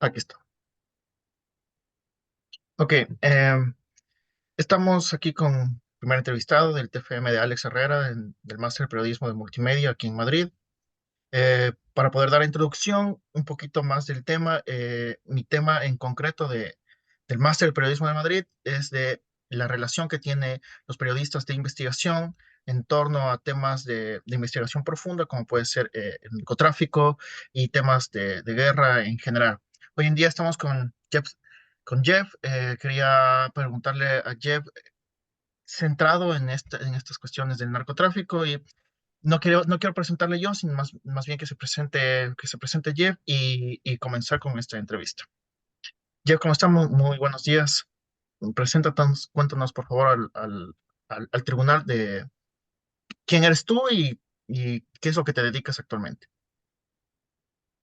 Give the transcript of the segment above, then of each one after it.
Aquí está. Ok, estamos aquí con el primer entrevistado del TFM de Alex Herrera, del Máster de Periodismo de Multimedia aquí en Madrid. Para poder dar la introducción un poquito más del tema, mi tema en concreto del Máster de Periodismo de Madrid es de la relación que tienen los periodistas de investigación en torno a temas de investigación profunda, como puede ser el narcotráfico y temas de guerra en general. Hoy en día estamos con Jeff. Quería preguntarle a Jeff, centrado en estas cuestiones del narcotráfico, y no quiero presentarle yo, sino más bien que se presente Jeff y comenzar con esta entrevista. Jeff, ¿cómo estamos? Muy buenos días. Preséntanos, cuéntanos por favor al tribunal de quién eres tú y qué es lo que te dedicas actualmente.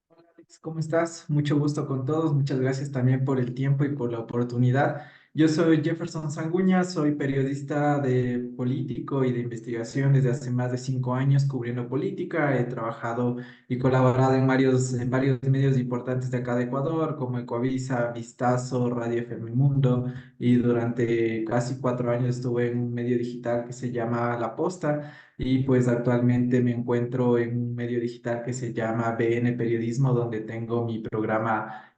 Hola Alex, ¿cómo estás? Mucho gusto con todos. Muchas gracias también por el tiempo y por la oportunidad. Yo soy Jefferson Sanguña, soy periodista de político y de investigación desde hace más de 5 años cubriendo política. He trabajado y colaborado en varios medios importantes de acá de Ecuador, como Ecoavisa, Vistazo, Radio FM Mundo, y durante casi 4 años estuve en un medio digital que se llama La Posta. Y pues actualmente me encuentro en un medio digital que se llama BN Periodismo, donde tengo mi programa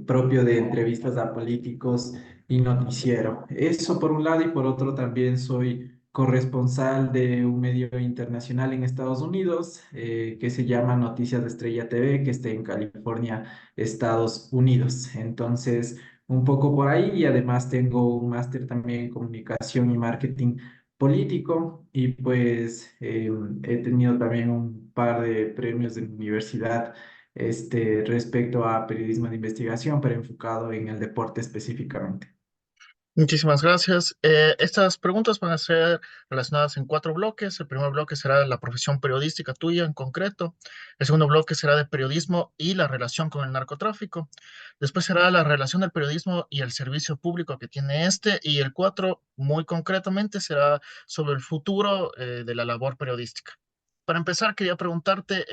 propio de entrevistas a políticos y noticiero. Eso por un lado, y por otro también soy corresponsal de un medio internacional en Estados Unidos que se llama Noticias de Estrella TV, que está en California, Estados Unidos. Entonces, un poco por ahí, y además tengo un máster también en comunicación y marketing político, y pues he tenido también un par de premios de mi universidad respecto a periodismo de investigación, pero enfocado en el deporte específicamente. Muchísimas gracias. Estas preguntas van a ser relacionadas en cuatro bloques. El primer bloque será de la profesión periodística tuya en concreto. El segundo bloque será de periodismo y la relación con el narcotráfico. Después será la relación del periodismo y el servicio público que tiene este. Y el cuatro, muy concretamente, será sobre el futuro de la labor periodística. Para empezar, quería preguntarte,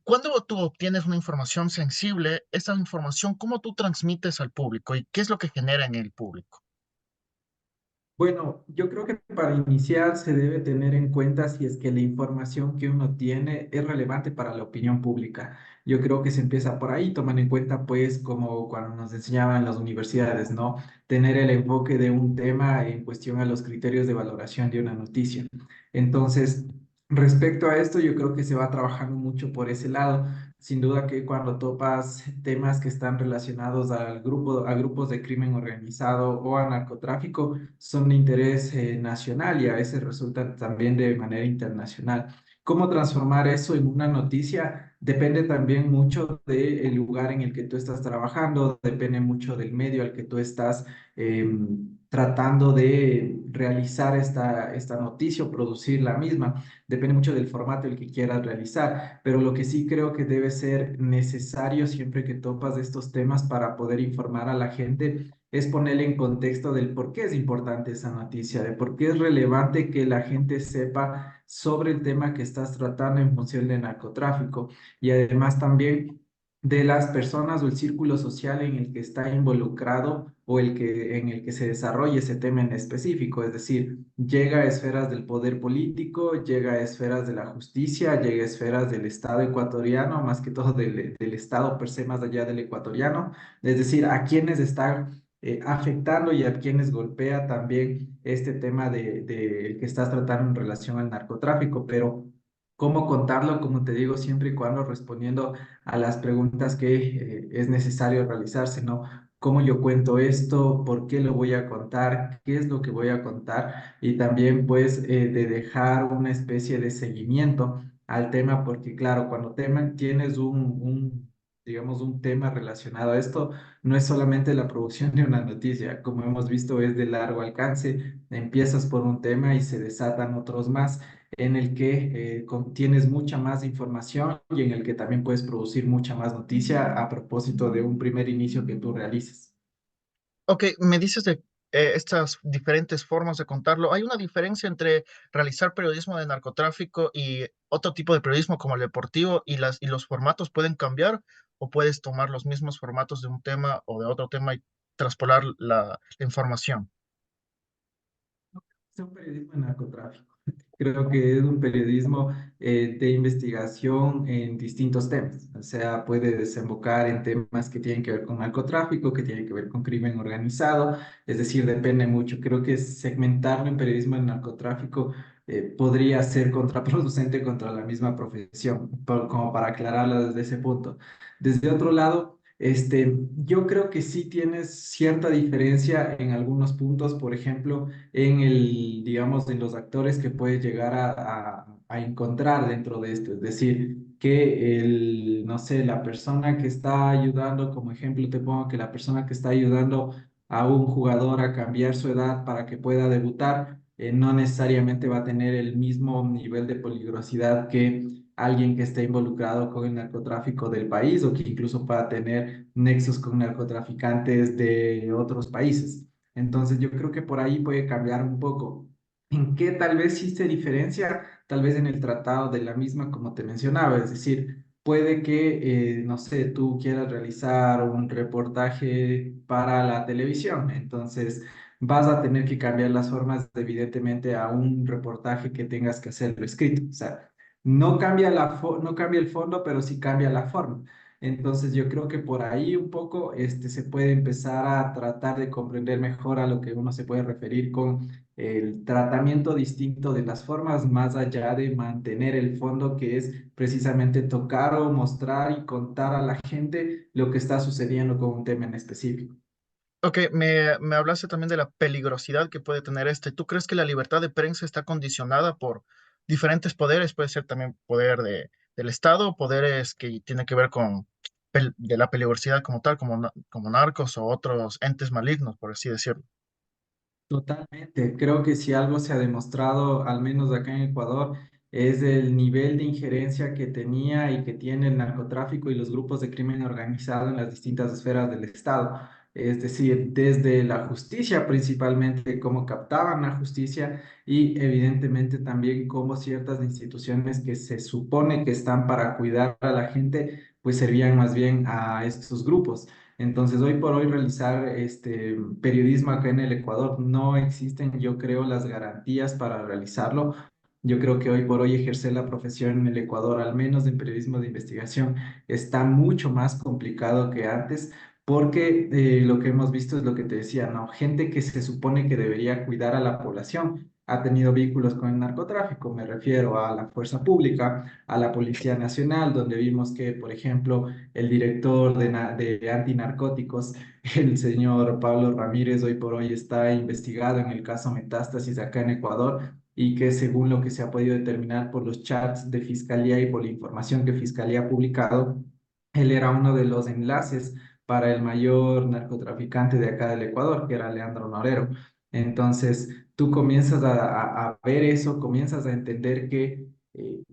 cuando tú obtienes una información sensible, esa información, ¿cómo tú transmites al público y qué es lo que genera en el público? Bueno, yo creo que para iniciar se debe tener en cuenta si es que la información que uno tiene es relevante para la opinión pública. Yo creo que se empieza por ahí, toman en cuenta pues como cuando nos enseñaban en las universidades, ¿no? Tener el enfoque de un tema en cuestión a los criterios de valoración de una noticia. Entonces, respecto a esto, yo creo que se va trabajando mucho por ese lado. Sin duda que cuando topas temas que están relacionados a grupos de crimen organizado o a narcotráfico, son de interés nacional, y a veces resultan también de manera internacional. ¿Cómo transformar eso en una noticia? Depende también mucho del lugar en el que tú estás trabajando, depende mucho del medio al que tú estás tratando de realizar esta noticia o producir la misma. Depende mucho del formato el que quieras realizar, pero lo que sí creo que debe ser necesario siempre que topas de estos temas para poder informar a la gente es ponerle en contexto del por qué es importante esa noticia, de por qué es relevante que la gente sepa sobre el tema que estás tratando en función de narcotráfico, y además también de las personas o el círculo social en el que está involucrado o en el que se desarrolla ese tema en específico. Es decir, llega a esferas del poder político, llega a esferas de la justicia, llega a esferas del Estado ecuatoriano, más que todo del Estado per se, más allá del ecuatoriano. Es decir, a quienes están afectando y a quienes golpea también este tema de que estás tratando en relación al narcotráfico. Pero cómo contarlo, como te digo, siempre y cuando respondiendo a las preguntas que es necesario realizarse, ¿no? ¿Cómo yo cuento esto? ¿Por qué lo voy a contar? ¿Qué es lo que voy a contar? Y también pues de dejar una especie de seguimiento al tema, porque claro, cuando tienes digamos, un tema relacionado a esto, no es solamente la producción de una noticia, como hemos visto, es de largo alcance. Empiezas por un tema y se desatan otros más, en el que tienes mucha más información y en el que también puedes producir mucha más noticia a propósito de un primer inicio que tú realices. Ok, me dices de estas diferentes formas de contarlo. ¿Hay una diferencia entre realizar periodismo de narcotráfico y otro tipo de periodismo como el deportivo y los formatos pueden cambiar? o puedes tomar los mismos formatos de un tema o de otro tema y traspolar la información? Es un periodismo de narcotráfico. Creo que es un periodismo de investigación en distintos temas. O sea, puede desembocar en temas que tienen que ver con narcotráfico, que tienen que ver con crimen organizado. Es decir, depende mucho. Creo que segmentarlo en periodismo de narcotráfico podría ser contraproducente contra la misma profesión, como para aclararlo desde ese punto. Desde otro lado, yo creo que sí tienes cierta diferencia en algunos puntos. Por ejemplo, en el, digamos, en los actores que puedes llegar a encontrar dentro de esto. Es decir, que el, no sé, la persona que está ayudando, como ejemplo, te pongo que la persona que está ayudando a un jugador a cambiar su edad para que pueda debutar, no necesariamente va a tener el mismo nivel de peligrosidad que alguien que esté involucrado con el narcotráfico del país o que incluso pueda tener nexos con narcotraficantes de otros países. Entonces yo creo que por ahí puede cambiar un poco. ¿En qué tal vez sí se diferencia? Tal vez en el tratado de la misma, como te mencionaba, es decir, puede que, no sé, tú quieras realizar un reportaje para la televisión, entonces vas a tener que cambiar las formas, evidentemente, a un reportaje que tengas que hacerlo escrito. O sea, no cambia el fondo, pero sí cambia la forma. Entonces yo creo que por ahí un poco se puede empezar a tratar de comprender mejor a lo que uno se puede referir con el tratamiento distinto de las formas, más allá de mantener el fondo, que es precisamente tocar o mostrar y contar a la gente lo que está sucediendo con un tema en específico. Ok, me hablaste también de la peligrosidad que puede tener este. ¿Tú crees que la libertad de prensa está condicionada por diferentes poderes? Puede ser también poder del Estado, poderes que tienen que ver con de la peligrosidad como tal, como narcos o otros entes malignos, por así decirlo. Totalmente. Creo que si algo se ha demostrado, al menos acá en Ecuador, es el nivel de injerencia que tenía y que tiene el narcotráfico y los grupos de crimen organizado en las distintas esferas del Estado. Es decir, desde la justicia principalmente, cómo captaban la justicia y evidentemente también cómo ciertas instituciones que se supone que están para cuidar a la gente, pues servían más bien a estos grupos. Entonces, hoy por hoy realizar este periodismo acá en el Ecuador no existen, yo creo, las garantías para realizarlo. Yo creo que hoy por hoy ejercer la profesión en el Ecuador, al menos en periodismo de investigación, está mucho más complicado que antes, porque lo que hemos visto es lo que te decía, ¿no? Gente que se supone que debería cuidar a la población ha tenido vínculos con el narcotráfico. Me refiero a la fuerza pública, a la Policía Nacional, donde vimos que, por ejemplo, el director de antinarcóticos, el señor Pablo Ramírez, hoy por hoy está investigado en el caso Metástasis acá en Ecuador y que según lo que se ha podido determinar por los chats de Fiscalía y por la información que Fiscalía ha publicado, él era uno de los enlaces para el mayor narcotraficante de acá del Ecuador, que era Leandro Norero. Entonces, tú comienzas a ver eso, comienzas a entender que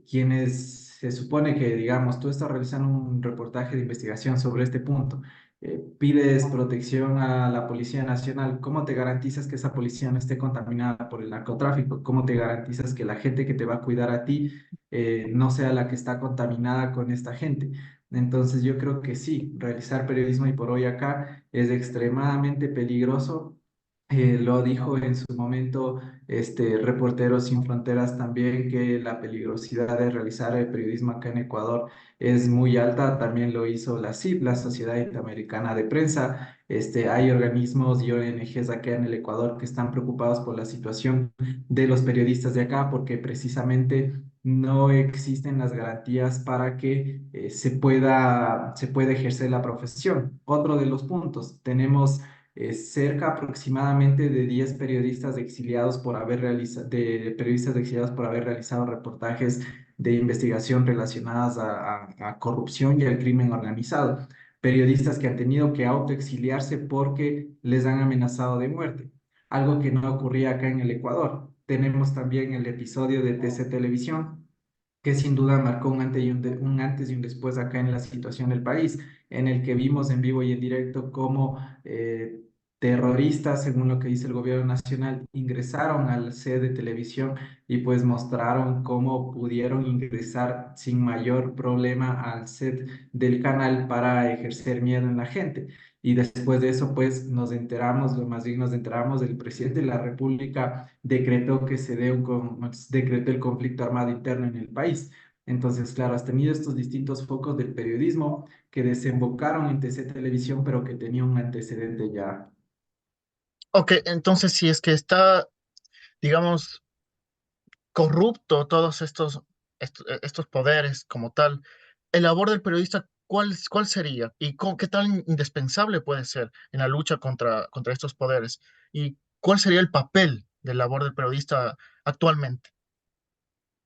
quienes se supone que, digamos, tú estás realizando un reportaje de investigación sobre este punto, pides protección a la Policía Nacional, ¿cómo te garantizas que esa policía no esté contaminada por el narcotráfico? ¿Cómo te garantizas que la gente que te va a cuidar a ti no sea la que está contaminada con esta gente? Entonces yo creo que sí, realizar periodismo y por hoy acá es extremadamente peligroso. Lo dijo en su momento Reporteros Sin Fronteras también, que la peligrosidad de realizar el periodismo acá en Ecuador es muy alta. También lo hizo la CIP, la Sociedad Interamericana de Prensa. Hay organismos y ONGs acá en el Ecuador que están preocupados por la situación de los periodistas de acá, porque precisamente no existen las garantías para que se pueda ejercer la profesión. Otro de los puntos, tenemos cerca aproximadamente de 10 periodistas exiliados por haber realizado, de periodistas exiliados por haber realizado reportajes de investigación relacionadas a corrupción y al crimen organizado. Periodistas que han tenido que autoexiliarse porque les han amenazado de muerte, algo que no ocurría acá en el Ecuador. Tenemos también el episodio de TC Televisión, que sin duda marcó un antes y un después acá en la situación del país, en el que vimos en vivo y en directo cómo terroristas, según lo que dice el gobierno nacional, ingresaron al set de televisión y pues mostraron cómo pudieron ingresar sin mayor problema al set del canal para ejercer miedo en la gente. Y después de eso, pues nos enteramos, lo más bien nos enteramos del presidente de la República decretó que se dé decretó el conflicto armado interno en el país. Entonces, claro, has tenido estos distintos focos del periodismo que desembocaron en TC Televisión, pero que tenía un antecedente ya. Ok, entonces si es que está, digamos, corrupto todos estos poderes como tal, el labor del periodista, ¿cuál sería? ¿Y qué tan indispensable puede ser en la lucha contra estos poderes? ¿Y cuál sería el papel de labor del periodista actualmente?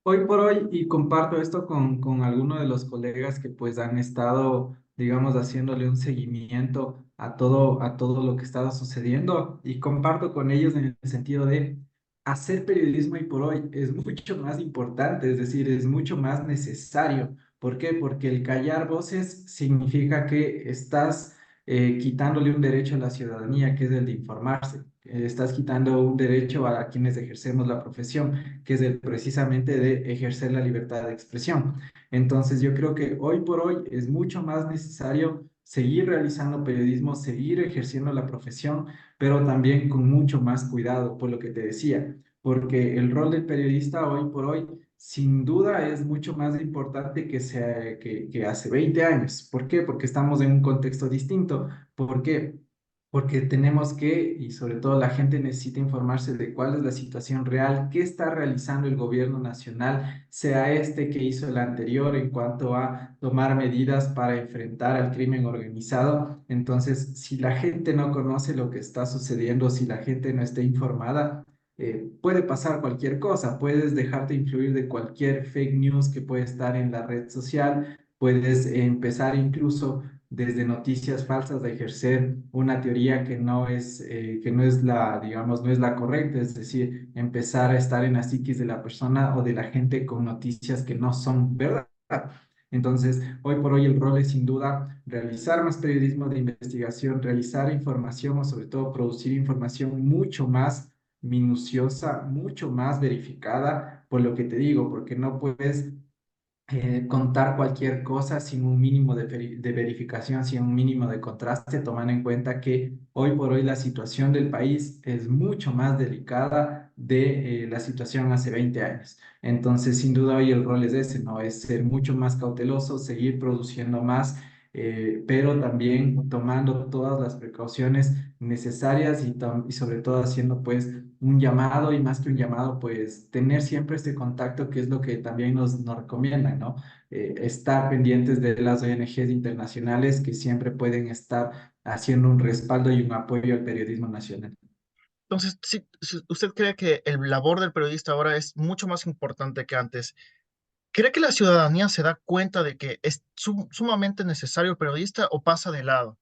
Hoy por hoy, y comparto esto con algunos de los colegas que pues han estado, digamos, haciéndole un seguimiento a todo lo que estaba sucediendo, y comparto con ellos en el sentido de hacer periodismo hoy por hoy es mucho más importante, es decir, es mucho más necesario. ¿Por qué? Porque el callar voces significa que estás quitándole un derecho a la ciudadanía, que es el de informarse. Estás quitando un derecho a quienes ejercemos la profesión, que es el precisamente de ejercer la libertad de expresión. Entonces, yo creo que hoy por hoy es mucho más necesario seguir realizando periodismo, seguir ejerciendo la profesión, pero también con mucho más cuidado, por lo que te decía, porque el rol del periodista hoy por hoy sin duda es mucho más importante que hace 20 años. ¿Por qué? Porque estamos en un contexto distinto. ¿Por qué? Porque tenemos que, y sobre todo la gente necesita informarse de cuál es la situación real, qué está realizando el gobierno nacional, sea este que hizo el anterior en cuanto a tomar medidas para enfrentar al crimen organizado. Entonces, si la gente no conoce lo que está sucediendo, si la gente no está informada, puede pasar cualquier cosa, puedes dejarte influir de cualquier fake news que puede estar en la red social, puedes empezar incluso desde noticias falsas de ejercer una teoría que no es la, digamos, no es la correcta, es decir, empezar a estar en la psiquis de la persona o de la gente con noticias que no son verdad. Entonces, hoy por hoy el rol es sin duda realizar más periodismo de investigación, realizar información o sobre todo producir información mucho más minuciosa, mucho más verificada, por lo que te digo, porque no puedes contar cualquier cosa sin un mínimo de verificación, sin un mínimo de contraste, tomando en cuenta que hoy por hoy la situación del país es mucho más delicada de la situación hace 20 años. Entonces, sin duda hoy el rol es ese, ¿no? Es ser mucho más cauteloso, seguir produciendo más, pero también tomando todas las precauciones necesarias y sobre todo haciendo pues un llamado y más que un llamado, pues tener siempre este contacto que es lo que también nos recomiendan, ¿no? Estar pendientes de las ONGs internacionales que siempre pueden estar haciendo un respaldo y un apoyo al periodismo nacional. Entonces, si ¿usted cree que el labor del periodista ahora es mucho más importante que antes? ¿Cree que la ciudadanía se da cuenta de que es sumamente necesario el periodista o pasa de lado?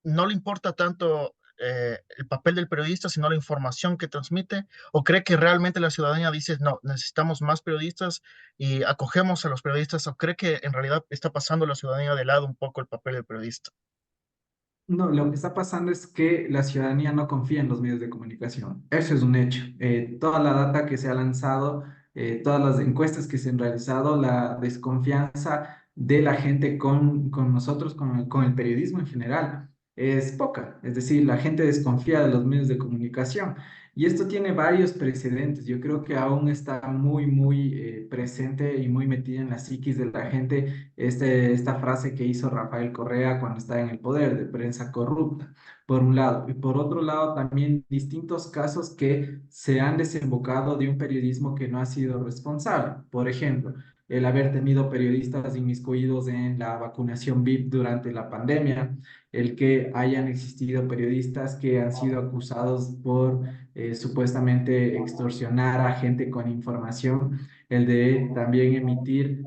¿No le importa tanto el papel del periodista, sino la información que transmite? ¿O cree que realmente la ciudadanía dice, no, necesitamos más periodistas y acogemos a los periodistas? ¿O cree que en realidad está pasando la ciudadanía de lado un poco el papel del periodista? No, lo que está pasando es que la ciudadanía no confía en los medios de comunicación. Eso es un hecho. Toda la data que se ha lanzado, todas las encuestas que se han realizado, la desconfianza de la gente con nosotros, con el periodismo en general, es poca. Es decir, la gente desconfía de los medios de comunicación. Y esto tiene varios precedentes. Yo creo que aún está muy presente y muy metida en la psiquis de la gente esta frase que hizo Rafael Correa cuando estaba en el poder, de prensa corrupta, por un lado. Y por otro lado, también distintos casos que se han desembocado de un periodismo que no ha sido responsable. Por ejemplo, el haber tenido periodistas inmiscuidos en la vacunación VIP durante la pandemia, el que hayan existido periodistas que han sido acusados por supuestamente extorsionar a gente con información, el de también emitir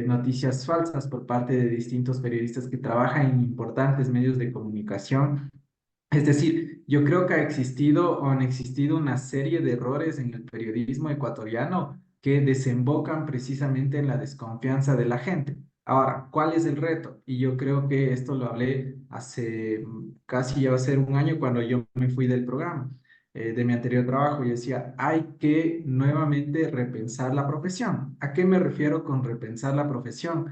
noticias falsas por parte de distintos periodistas que trabajan en importantes medios de comunicación. Es decir, yo creo que ha existido o han existido una serie de errores en el periodismo ecuatoriano que desembocan precisamente en la desconfianza de la gente. Ahora, ¿cuál es el reto? Y yo creo que esto lo hablé hace casi ya va a ser un año cuando yo me fui del programa, de mi anterior trabajo. Yo decía, hay que nuevamente repensar la profesión. ¿A qué me refiero con repensar la profesión?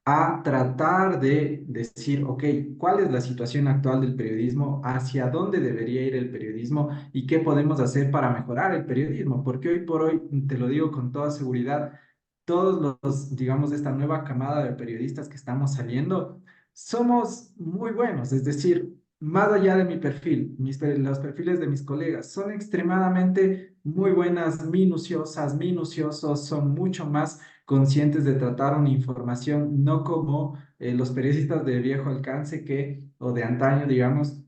A tratar de decir, ok, ¿cuál es la situación actual del periodismo? ¿Hacia dónde debería ir el periodismo? ¿Y qué podemos hacer para mejorar el periodismo? Porque hoy por hoy, te lo digo con toda seguridad, todos los, digamos, de esta nueva camada de periodistas que estamos saliendo, somos muy buenos. Es decir, más allá de mi perfil, los perfiles de mis colegas son extremadamente muy buenas, minuciosas, minuciosos, son mucho más conscientes de tratar una información, no como los periodistas de viejo alcance que, o de antaño, digamos,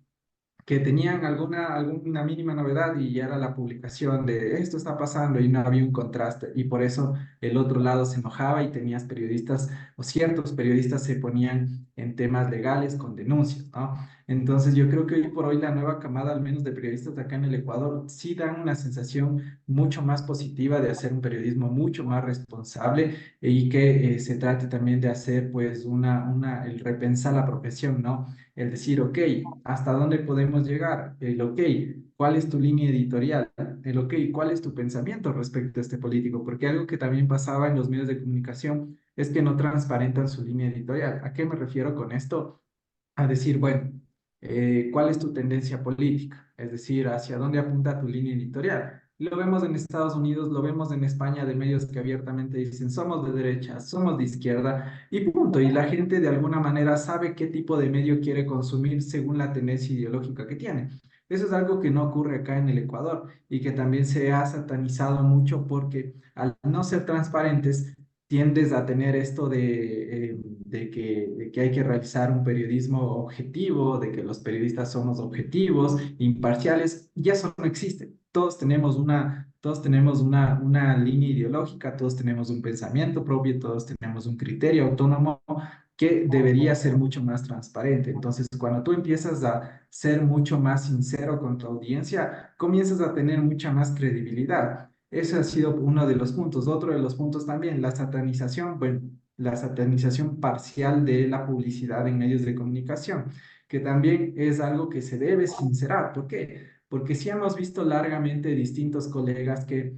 que tenían alguna mínima novedad y ya era la publicación de esto está pasando y no había un contraste. Y por eso el otro lado se enojaba y tenías periodistas o ciertos periodistas se ponían en temas legales con denuncias, ¿no? Entonces yo creo que hoy por hoy la nueva camada, al menos de periodistas de acá en el Ecuador, sí dan una sensación mucho más positiva de hacer un periodismo mucho más responsable y que se trate también de hacer pues el repensar la profesión, ¿no? El decir, ok, ¿hasta dónde podemos llegar? El ok, ¿cuál es tu línea editorial? El ok, ¿cuál es tu pensamiento respecto a este político? Porque algo que también pasaba en los medios de comunicación es que no transparentan su línea editorial. ¿A qué me refiero con esto? A decir, bueno, ¿cuál es tu tendencia política? Es decir, ¿hacia dónde apunta tu línea editorial? Lo vemos en Estados Unidos, lo vemos en España de medios que abiertamente dicen somos de derecha, somos de izquierda y punto. Y la gente de alguna manera sabe qué tipo de medio quiere consumir según la tendencia ideológica que tiene. Eso es algo que no ocurre acá en el Ecuador y que también se ha satanizado mucho porque al no ser transparentes, tiendes a tener esto de que hay que realizar un periodismo objetivo, de que los periodistas somos objetivos, imparciales, y eso no existe. Todos tenemos una línea ideológica, todos tenemos un pensamiento propio, todos tenemos un criterio autónomo que debería ser mucho más transparente. Entonces, cuando tú empiezas a ser mucho más sincero con tu audiencia, comienzas a tener mucha más credibilidad. Ese ha sido uno de los puntos. Otro de los puntos también, la satanización, bueno, la satanización parcial de la publicidad en medios de comunicación, que también es algo que se debe sincerar. ¿Por qué? Porque sí hemos visto largamente distintos colegas que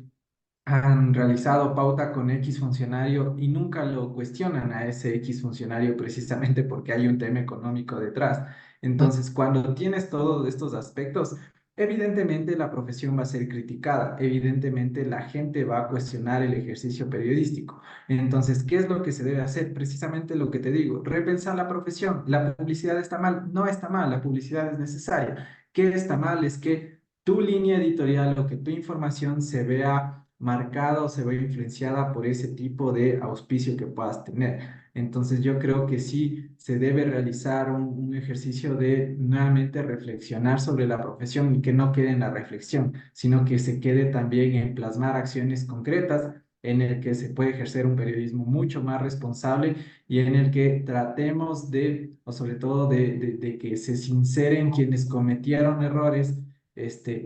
han realizado pauta con X funcionario y nunca lo cuestionan a ese X funcionario precisamente porque hay un tema económico detrás. Entonces, cuando tienes todos estos aspectos, evidentemente la profesión va a ser criticada, evidentemente la gente va a cuestionar el ejercicio periodístico. Entonces, ¿qué es lo que se debe hacer? Precisamente lo que te digo, repensar la profesión. ¿La publicidad está mal? No está mal, la publicidad es necesaria. ¿Qué está mal? Es que tu línea editorial o que tu información se vea marcada o se vea influenciada por ese tipo de auspicio que puedas tener. Entonces yo creo que sí se debe realizar un ejercicio de nuevamente reflexionar sobre la profesión y que no quede en la reflexión, sino que se quede también en plasmar acciones concretas en el que se puede ejercer un periodismo mucho más responsable y en el que tratemos de, o sobre todo de que se sinceren quienes cometieron errores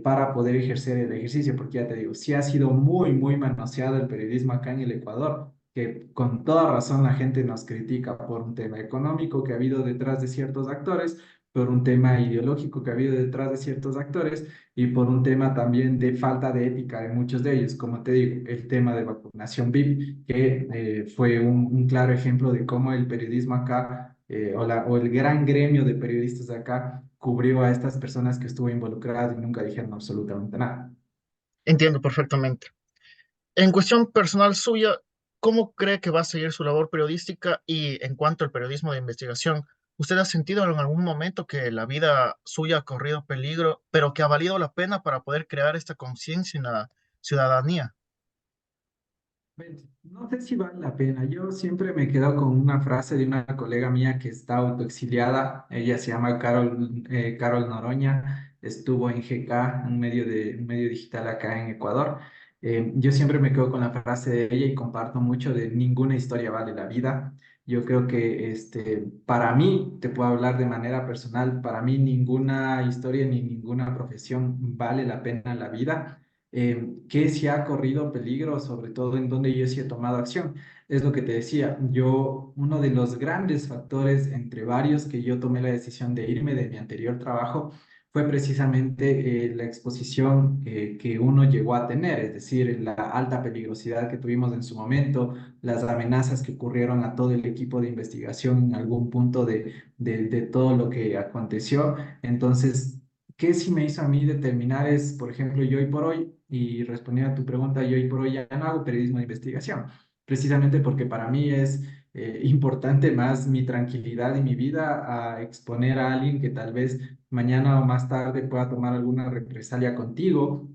para poder ejercer el ejercicio, porque ya te digo, sí ha sido muy, muy manoseado el periodismo acá en el Ecuador, que con toda razón la gente nos critica por un tema económico que ha habido detrás de ciertos actores, por un tema ideológico que ha habido detrás de ciertos actores y por un tema también de falta de ética de muchos de ellos. Como te digo, el tema de vacunación VIP, que fue un claro ejemplo de cómo el periodismo acá o el gran gremio de periodistas de acá cubrió a estas personas que estuvo involucradas y nunca dijeron absolutamente nada. Entiendo perfectamente. En cuestión personal suya, ¿cómo cree que va a seguir su labor periodística? Y en cuanto al periodismo de investigación, ¿usted ha sentido en algún momento que la vida suya ha corrido peligro, pero que ha valido la pena para poder crear esta conciencia en la ciudadanía? No sé si vale la pena. Yo siempre me quedo con una frase de una colega mía que está autoexiliada. Ella se llama Carol Noroña. Estuvo en GK, un medio digital acá en Ecuador. Yo siempre me quedo con la frase de ella y comparto mucho de ninguna historia vale la vida. Yo creo que para mí, te puedo hablar de manera personal, para mí ninguna historia ni ninguna profesión vale la pena la vida. que sí ha corrido peligro, sobre todo en donde yo sí he tomado acción. Es lo que te decía, uno de los grandes factores entre varios que yo tomé la decisión de irme de mi anterior trabajo fue precisamente la exposición que uno llegó a tener, es decir, la alta peligrosidad que tuvimos en su momento, las amenazas que ocurrieron a todo el equipo de investigación en algún punto de todo lo que aconteció. Entonces, ¿qué sí me hizo a mí determinar es, por ejemplo, yo hoy por hoy, y respondiendo a tu pregunta, yo hoy por hoy ya no hago periodismo de investigación, precisamente porque para mí es importante más mi tranquilidad y mi vida a exponer a alguien que tal vez mañana o más tarde pueda tomar alguna represalia contigo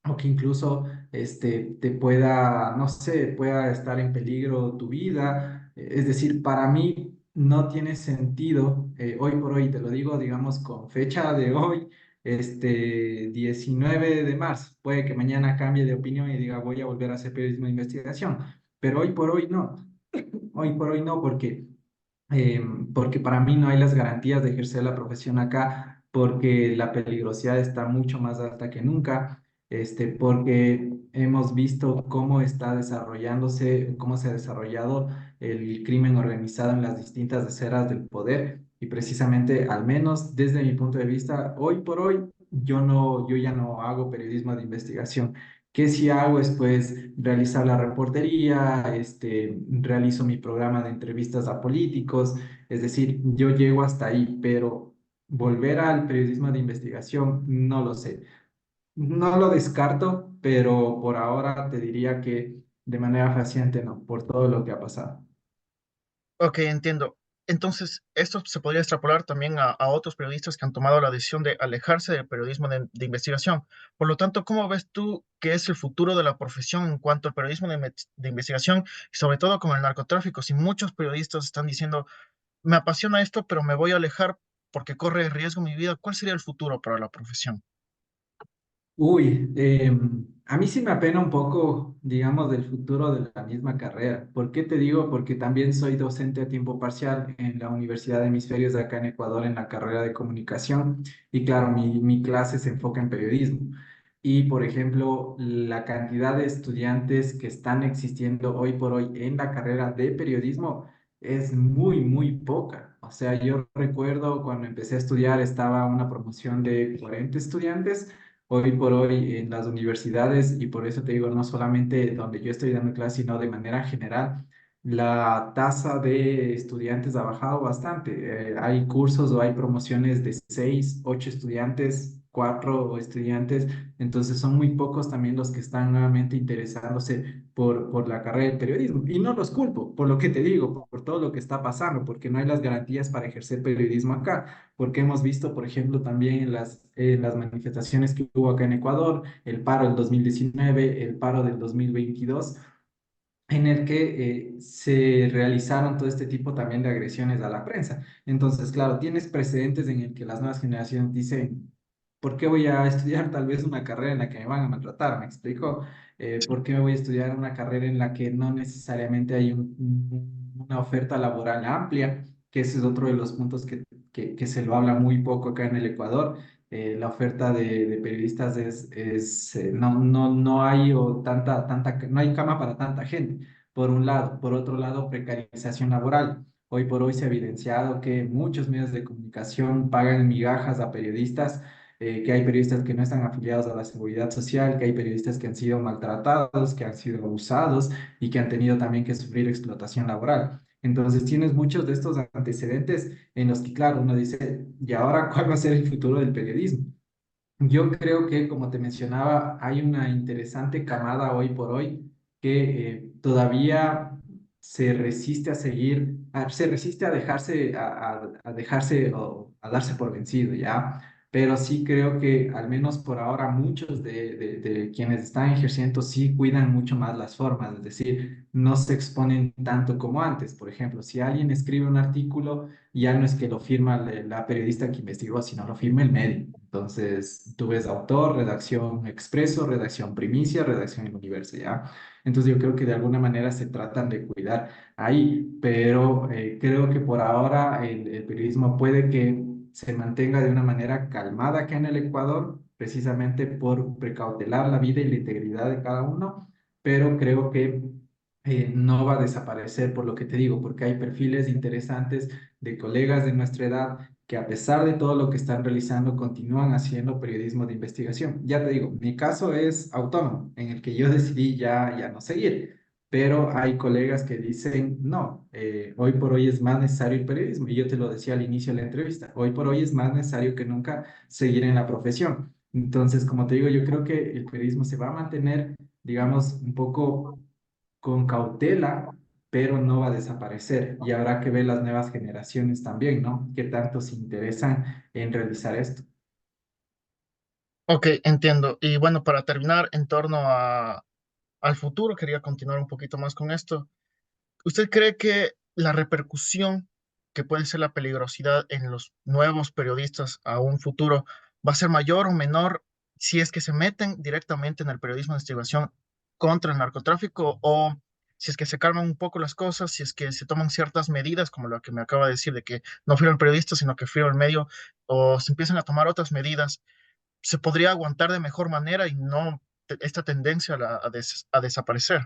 o que incluso te pueda, no sé, pueda estar en peligro tu vida. Es decir, para mí no tiene sentido, hoy por hoy, te lo digo, digamos, con fecha de hoy, 19 de marzo. Puede que mañana cambie de opinión y diga, voy a volver a hacer periodismo de investigación, pero hoy por hoy no. Hoy por hoy no, porque para mí no hay las garantías de ejercer la profesión acá, porque la peligrosidad está mucho más alta que nunca, porque hemos visto cómo está desarrollándose, cómo se ha desarrollado el crimen organizado en las distintas esferas del poder y precisamente, al menos desde mi punto de vista, hoy por hoy, yo ya no hago periodismo de investigación. ¿Qué sí hago es pues realizar la reportería, realizo mi programa de entrevistas a políticos, es decir, yo llego hasta ahí, pero volver al periodismo de investigación no lo sé. No lo descarto, pero por ahora te diría que de manera fehaciente no, por todo lo que ha pasado. Ok, entiendo. Entonces, esto se podría extrapolar también a otros periodistas que han tomado la decisión de alejarse del periodismo de investigación. Por lo tanto, ¿cómo ves tú que es el futuro de la profesión en cuanto al periodismo de investigación y sobre todo con el narcotráfico? Si muchos periodistas están diciendo, me apasiona esto, pero me voy a alejar porque corre riesgo mi vida, ¿cuál sería el futuro para la profesión? Uy, a mí sí me apena un poco, digamos, del futuro de la misma carrera. ¿Por qué te digo? Porque también soy docente a tiempo parcial en la Universidad de Hemisferios de acá en Ecuador en la carrera de comunicación y claro, mi clase se enfoca en periodismo. Y, por ejemplo, la cantidad de estudiantes que están existiendo hoy por hoy en la carrera de periodismo es muy, muy poca. O sea, yo recuerdo cuando empecé a estudiar estaba una promoción de 40 estudiantes hoy por hoy en las universidades, y por eso te digo, no solamente donde yo estoy dando clase, sino de manera general, la tasa de estudiantes ha bajado bastante. Hay cursos o hay promociones de 6, 8 estudiantes, 4 estudiantes, entonces son muy pocos también los que están nuevamente interesándose por la carrera de periodismo. Y no los culpo, por lo que te digo, por todo lo que está pasando, porque no hay las garantías para ejercer periodismo acá porque hemos visto, por ejemplo, también en las manifestaciones que hubo acá en Ecuador, el paro del 2019, el paro del 2022, en el que se realizaron todo este tipo también de agresiones a la prensa. Entonces, claro, tienes precedentes en el que las nuevas generaciones dicen, ¿por qué voy a estudiar tal vez una carrera en la que me van a maltratar? ¿Me explico? ¿Por qué me voy a estudiar una carrera en la que no necesariamente hay una oferta laboral amplia? Que ese es otro de los puntos que se lo habla muy poco acá en el Ecuador. La oferta de periodistas no hay o no hay cama para tanta gente, por un lado. Por otro lado, precarización laboral. Hoy por hoy se ha evidenciado que muchos medios de comunicación pagan migajas a periodistas, que hay periodistas que no están afiliados a la seguridad social, que hay periodistas que han sido maltratados, que han sido abusados y que han tenido también que sufrir explotación laboral. Entonces tienes muchos de estos antecedentes en los que, claro, uno dice, ¿y ahora cuál va a ser el futuro del periodismo? Yo creo que, como te mencionaba, hay una interesante camada hoy por hoy que todavía se resiste a seguir, se resiste a dejarse, a dejarse o a darse por vencido, ¿ya? Pero sí creo que, al menos por ahora, muchos de quienes están ejerciendo sí cuidan mucho más las formas, es decir, no se exponen tanto como antes. Por ejemplo, si alguien escribe un artículo, ya no es que lo firma la periodista que investigó, sino lo firma el medio. Entonces, tú ves autor, redacción expreso, redacción primicia, redacción en universo, ¿ya? Entonces, yo creo que de alguna manera se tratan de cuidar ahí, pero creo que por ahora el periodismo puede que se mantenga de una manera calmada acá en el Ecuador, precisamente por precautelar la vida y la integridad de cada uno, pero creo que no va a desaparecer por lo que te digo, porque hay perfiles interesantes de colegas de nuestra edad que a pesar de todo lo que están realizando, continúan haciendo periodismo de investigación. Ya te digo, mi caso es autónomo, en el que yo decidí ya no seguir, pero hay colegas que dicen, no, hoy por hoy es más necesario el periodismo. Y yo te lo decía al inicio de la entrevista, hoy por hoy es más necesario que nunca seguir en la profesión. Entonces, como te digo, yo creo que el periodismo se va a mantener, digamos, un poco con cautela, pero no va a desaparecer. Y habrá que ver las nuevas generaciones también, ¿no? ¿Qué tanto se interesan en realizar esto? Ok, entiendo. Y bueno, para terminar, en torno al futuro, quería continuar un poquito más con esto. ¿Usted cree que la repercusión que puede ser la peligrosidad en los nuevos periodistas a un futuro va a ser mayor o menor si es que se meten directamente en el periodismo de investigación contra el narcotráfico o si es que se calman un poco las cosas, si es que se toman ciertas medidas, como lo que me acaba de decir, de que no fui el periodista, sino que fui el medio, o se empiezan a tomar otras medidas, se podría aguantar de mejor manera y no esta tendencia a desaparecer?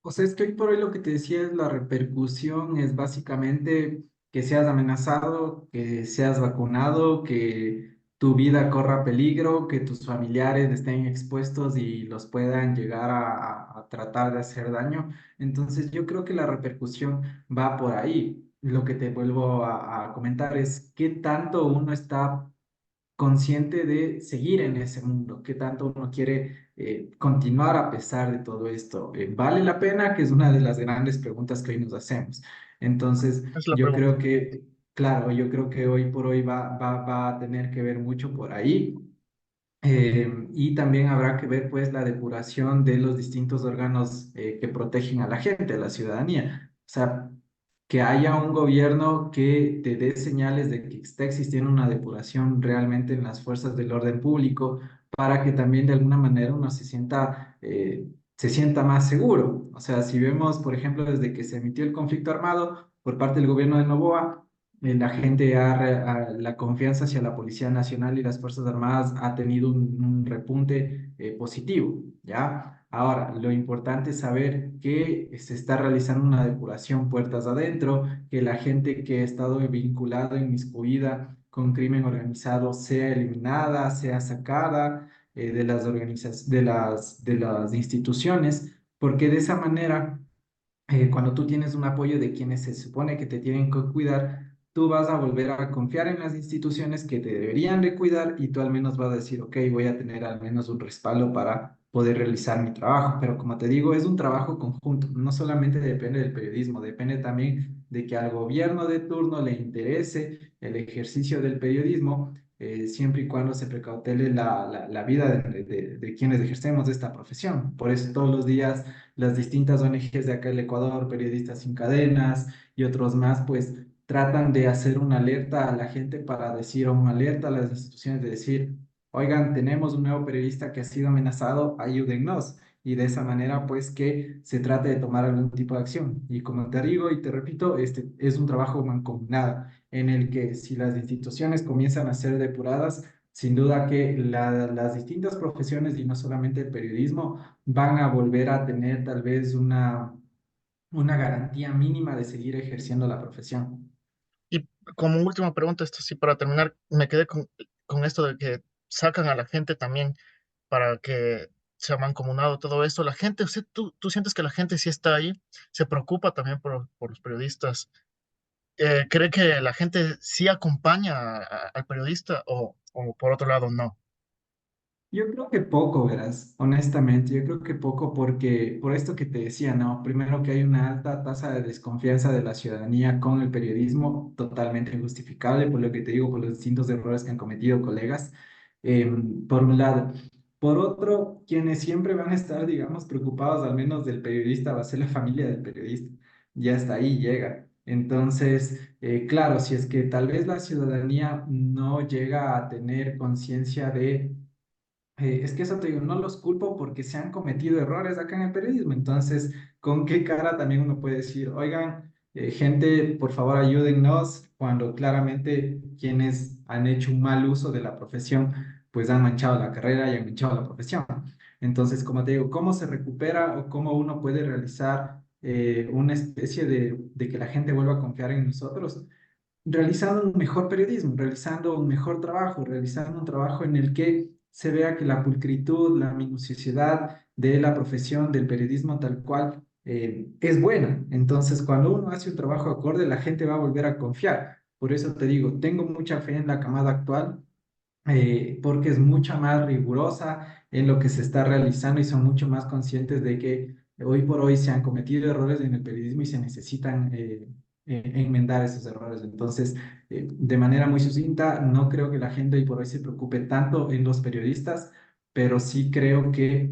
O sea, es que hoy por hoy lo que te decía es la repercusión, es básicamente que seas amenazado, que seas vacunado, que tu vida corra peligro, que tus familiares estén expuestos y los puedan llegar a tratar de hacer daño. Entonces, yo creo que la repercusión va por ahí. Lo que te vuelvo a comentar es qué tanto uno está consciente de seguir en ese mundo, qué tanto uno quiere continuar a pesar de todo esto. ¿Vale la pena? Que es una de las grandes preguntas que hoy nos hacemos. Entonces, Es la yo pregunta. creo que, claro, yo creo que hoy por hoy va a tener que ver mucho por ahí. Y también habrá que ver pues la depuración de los distintos órganos que protegen a la gente, a la ciudadanía. O sea, que haya un gobierno que te dé señales de que está existiendo una depuración realmente en las fuerzas del orden público para que también de alguna manera uno se sienta más seguro. O sea, si vemos, por ejemplo, desde que se emitió el conflicto armado por parte del gobierno de Noboa, la gente la confianza hacia la Policía Nacional y las Fuerzas Armadas ha tenido un repunte positivo, ¿ya? Ahora, lo importante es saber que se está realizando una depuración puertas adentro, que la gente que ha estado vinculada, inmiscuida con crimen organizado sea eliminada, sea sacada de las de las instituciones, porque de esa manera cuando tú tienes un apoyo de quienes se supone que te tienen que cuidar, tú vas a volver a confiar en las instituciones que te deberían de cuidar y tú al menos vas a decir, ok, voy a tener al menos un respaldo para poder realizar mi trabajo. Pero como te digo, es un trabajo conjunto, no solamente depende del periodismo, depende también de que al gobierno de turno le interese el ejercicio del periodismo. Siempre y cuando se precautele la vida de quienes ejercemos esta profesión. Por eso todos los días las distintas ONGs de acá del Ecuador, Periodistas Sin Cadenas y otros más, pues tratan de hacer una alerta a la gente para decir, o una alerta a las instituciones de decir, oigan, tenemos un nuevo periodista que ha sido amenazado, ayúdennos. Y de esa manera, pues que se trate de tomar algún tipo de acción. Y como te digo y te repito, este es un trabajo mancomunado en el que si las instituciones comienzan a ser depuradas, sin duda que las distintas profesiones y no solamente el periodismo van a volver a tener tal vez una garantía mínima de seguir ejerciendo la profesión. Y como última pregunta, esto sí, para terminar, me quedé con esto de que sacan a la gente también para que sea mancomunado todo esto. La gente, tú sientes que la gente sí está ahí, se preocupa también por los periodistas. ¿Cree que la gente sí acompaña al periodista o por otro lado no? Yo creo que poco, verás, honestamente, yo creo que poco porque por esto que te decía, ¿no? Primero que hay una alta tasa de desconfianza de la ciudadanía con el periodismo, totalmente injustificable, por lo que te digo, por los distintos errores que han cometido colegas, por un lado. Por otro, quienes siempre van a estar, digamos, preocupados al menos del periodista va a ser la familia del periodista. Ya hasta ahí llega. Entonces, claro, si es que tal vez la ciudadanía no llega a tener conciencia de es que eso te digo, no los culpo porque se han cometido errores acá en el periodismo. Entonces, ¿con qué cara también uno puede decir, oigan, gente, por favor ayúdennos? cuando claramente quienes han hecho un mal uso de la profesión, pues han manchado la carrera y han manchado la profesión. Entonces, como te digo, ¿cómo se recupera o cómo uno puede realizar una especie de que la gente vuelva a confiar en nosotros? Realizando un mejor periodismo, realizando un mejor trabajo, realizando un trabajo en el que se vea que la pulcritud, la minuciosidad de la profesión del periodismo tal cual es buena. Entonces, cuando uno hace un trabajo acorde, la gente va a volver a confiar. Por eso te digo, tengo mucha fe en la camada actual porque es mucha más rigurosa en lo que se está realizando y son mucho más conscientes de que hoy por hoy se han cometido errores en el periodismo y se necesitan enmendar esos errores. Entonces, de manera muy sucinta, no creo que la gente hoy por hoy se preocupe tanto en los periodistas, pero sí creo que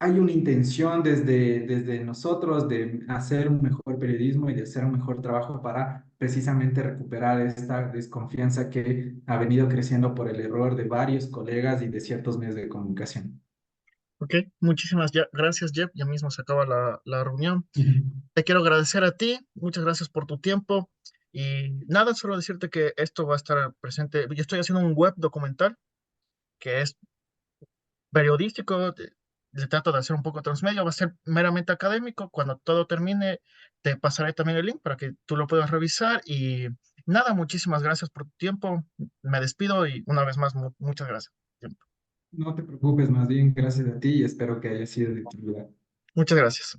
hay una intención desde nosotros de hacer un mejor periodismo y de hacer un mejor trabajo para precisamente recuperar esta desconfianza que ha venido creciendo por el error de varios colegas y de ciertos medios de comunicación. Ok, muchísimas gracias, Jeff. Ya mismo se acaba la reunión. Ujú. Te quiero agradecer a ti, muchas gracias por tu tiempo. Y nada, solo decirte que esto va a estar presente. Yo estoy haciendo un web documental que es periodístico, le trato de hacer un poco transmedia, va a ser meramente académico. Cuando todo termine, te pasaré también el link para que tú lo puedas revisar. Y nada, muchísimas gracias por tu tiempo. Me despido y una vez más, muchas gracias. No te preocupes, más bien gracias a ti y espero que haya sido de utilidad. Muchas gracias.